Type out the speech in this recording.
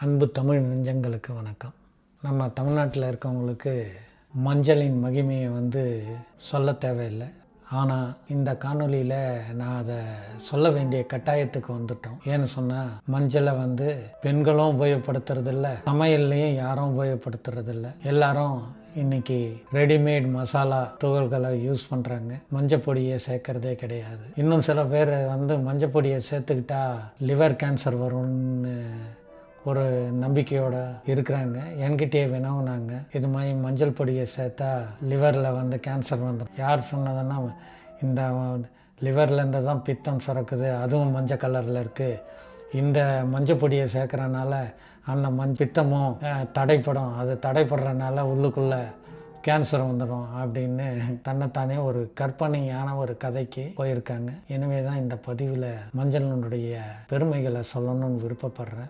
அன்பு தமிழ் நெஞ்சங்களுக்கு வணக்கம். நம்ம தமிழ்நாட்டில் இருக்கவங்களுக்கு மஞ்சளின் மகிமையை சொல்ல தேவையில்லை. ஆனால் இந்த காணொலியில் நான் அதை சொல்ல வேண்டிய கட்டாயத்துக்கு வந்துட்டோம். ஏன்னு சொன்னால் மஞ்சளை பெண்களும் உபயோகப்படுத்துறதில்ல, சமையல்லையும் யாரும் உபயோகப்படுத்துறதில்ல. எல்லாரும் இன்னைக்கு ரெடிமேட் மசாலா துகள்களை யூஸ் பண்ணுறாங்க. மஞ்சப்பொடியை சேர்க்கறதே கிடையாது. இன்னும் சில பேர் மஞ்சப்பொடியை சேர்த்துக்கிட்டா லிவர் கேன்சர் வரும்னு ஒரு நம்பிக்கையோடு இருக்கிறாங்க. என்கிட்டயே வினவுனாங்க, இது மாதிரி மஞ்சள் பொடியை சேர்த்தா லிவரில் கேன்சர் வந்துடும். யார் சொன்னதுன்னா, இந்த லிவர்லேருந்து தான் பித்தம் சுரக்குது, அதுவும் மஞ்சள் கலரில் இருக்குது, இந்த மஞ்சள் பொடியை சேர்க்குறனால அந்த பித்தமும் தடைப்படும், அது தடைப்படுறனால உள்ளுக்குள்ளே கேன்சர் வந்துடும் அப்படின்னு தன்னைத்தானே ஒரு கற்பனையான ஒரு கதைக்கு போயிருக்காங்க. எனவே தான் இந்த பதிவில் மஞ்சளினுடைய பெருமைகளை சொல்லணும்னு விருப்பப்படுறேன்.